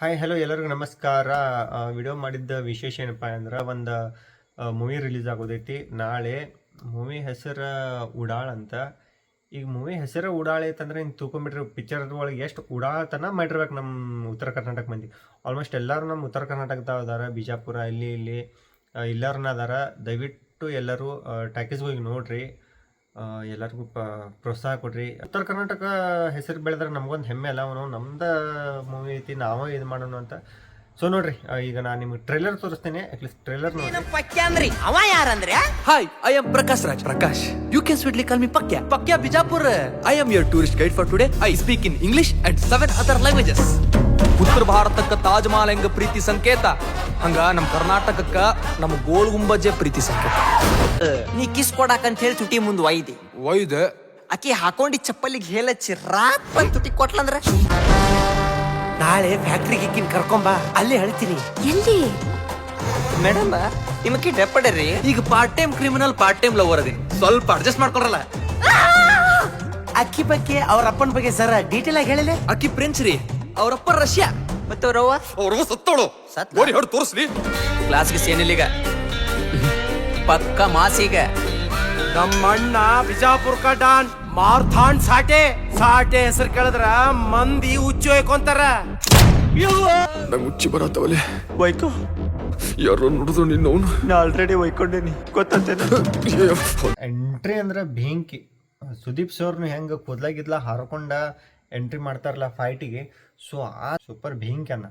Hi hello ಎಲ್ಲರಿಗೂ ನಮಸ್ಕಾರ. Video ಮಾಡಿದ್ದ ವಿಶೇಷ ಏನಪ್ಪ ಅಂದ್ರೆ ಒಂದು ಮೂವಿ ರಿಲೀಸ್ ಆಗೋದೈತಿ ನಾಳೆ. ಮೂವಿ ಹೆಸರು ಉಡಾಳ್ ಅಂತ. ಈಗ ಮೂವಿ ಹೆಸರು ಉಡಾಳ್ ಐತಂದ್ರೆ ಹಿಂಗೆ ತೂಕೊಂಬಿಟ್ರೆ ಪಿಕ್ಚರ್ ಒಳಗೆ ಎಷ್ಟು ಉಡಾಳ್ತನ ಮಾಡಿರ್ಬೇಕು ನಮ್ಮ ಉತ್ತರ ಕರ್ನಾಟಕ ಮಂದಿ. ಆಲ್ಮೋಸ್ಟ್ ಎಲ್ಲರೂ ನಮ್ಮ ಉತ್ತರ ಕರ್ನಾಟಕದಾಗ ಅದಾರ, ಬಿಜಾಪುರ ಇಲ್ಲಿ ಎಲ್ಲರನ್ನ ಅದಾರ. ದಯವಿಟ್ಟು ಎಲ್ಲರೂ ಟಾಕೀಸ್ಗೆ ಹೋಗಿ ನೋಡ್ರಿ, ಎಲ್ಲರಿಗೂ ಪ್ರೋತ್ಸಾಹ ಕೊಡ್ರಿ. ಉತ್ತರ ಕರ್ನಾಟಕ ಹೆಸರು ಬೆಳೆದ್ರೆ ನಮಗೊಂದು ಹೆಮ್ಮೆ ಅಲ್ಲ, ಅವನು ನಮ್ದು ಮೂವಿ ಐತಿ, ನಾವೇ ಇದು ಮಾಡೋಣ ಅಂತ. ಸೊ ನೋಡ್ರಿ, ಈಗ ನಾನು ನಿಮ್ಗೆ ಟ್ರೈಲರ್ ತೋರಿಸ್ತೇನೆ, ಅಟ್ಲೀಸ್ಟ್ ಟ್ರೈಲರ್ ನೋಡಿ. ಅವ ಯಾರಂದ್ರೆ Hi, I am Prakash Raj Prakash. You can sweetly call me Pakya. Pakya Bijapur. I am your tourist guide for today. I speak in English and 7 other languages. ಉತ್ತರ ಭಾರತಕ್ಕ ತಾಜ್ ಮಹಲ್ ಹೆಂಗ ಪ್ರೀತಿ ಸಂಕೇತ, ಹಂಗ ನಮ್ ಕರ್ನಾಟಕಕ್ಕ ನಮ್ಮ ಗೋಲ್ ಗುಂಬಜ್ಜೆ ಪ್ರೀತಿ ಸಂಕೇತ. ನೀ ಕಿಸ್ ಕೊಡಾಕಂತ ಹೇಳಿ ತುಟಿ ಮುಂದ್ ಒಯ್ದೆ ಆಕಿ ಹಾಕೊಂಡಿ ಚಪ್ಪಲಿಗೆ ಹೇಳಚ್ಚಿ ರಾತ್ ಬಂದ್ ತುಟಿ ಕೊಟ್ಲಂದ್ರ ನಾಳೆ ಫ್ಯಾಕ್ಟ್ರಿಗೆ ಇಕ್ಕಿನ ಕರ್ಕೊಂಬ, ಅಲ್ಲೇ ಹೇಳ್ತೀನಿ. ಎಲ್ಲಿ? ಮೇಡಮ್ ನಿಮಕ್ಕೆ ಡೆಪ್ಪಡ್ರಿ. ಈಗ part time criminal, part time lover ಅದೀನಿ, ಸ್ವಲ್ಪ ಅಡ್ಜಸ್ಟ್ ಮಾಡ್ಕೊಳ್ರಲ್ಲ. ಅಕ್ಕಿ ಬಗ್ಗೆ ಅವ್ರ ಅಪ್ಪನ ಬಗ್ಗೆ ಸರ ಡೀಟೇಲ್ ಆಗಿ ಹೇಳಿದೆ. ಅಕ್ಕಿ ಫ್ರೆಂಚ್ ರೀ, ಅವರಪ್ಪ ರಷ್ಯಾ, ಮತ್ತೆ ಅವ್ರವ್ವ ಅವ್ರವ್ವ ಸತ್ತೋಳು. ಸತ್ಲ? ನೋಡಿ ಹೊಡ್ ತೋರಿಸ್ಲಿ. ಕ್ಲಾಸ್ಗೆ ಸೇನಿಲ್ಲೀಗ ಪಕ್ಕ ಮಾಸೀಗ. ನಮ್ಮ ಅಣ್ಣ ಬಿಜಾಪುರ್ ಡಾನ್ ಮಾರ್ಥಾನ್ ಸಾಟೆ ಹೆಸರು ಕೇಳಿದ್ರ ಮಂದಿ ಹುಚ್ಚೋಯ್ಕೊಂತಾರ. ನಂಗೆ ಮುಚ್ಚಿ ಬರತ್ತವಲೆ, ವೈಕೋ ಯಾರೋ ನೋಡಿದ್ರು ನಿನ್ನವನು. ನಾ ಆಲ್ರೆಡಿ ವೈಕೊಂಡೇನಿ, ಗೊತ್ತೇನೆ. ಎಂಟ್ರಿ ಅಂದ್ರೆ ಬೆಂಕಿ. ಸುದೀಪ್ ಸರ್ನು ಹೆಂಗೆ ಕೂದ್ಲಾಗಿದ್ಲ ಹಾರ್ಕೊಂಡ ಎಂಟ್ರಿ ಮಾಡ್ತಾರಲ್ಲ ಫೈಟಿಗೆ, ಸೊ ಆ ಸೂಪರ್ ಬೆಂಕಿ ಅನ್ನ.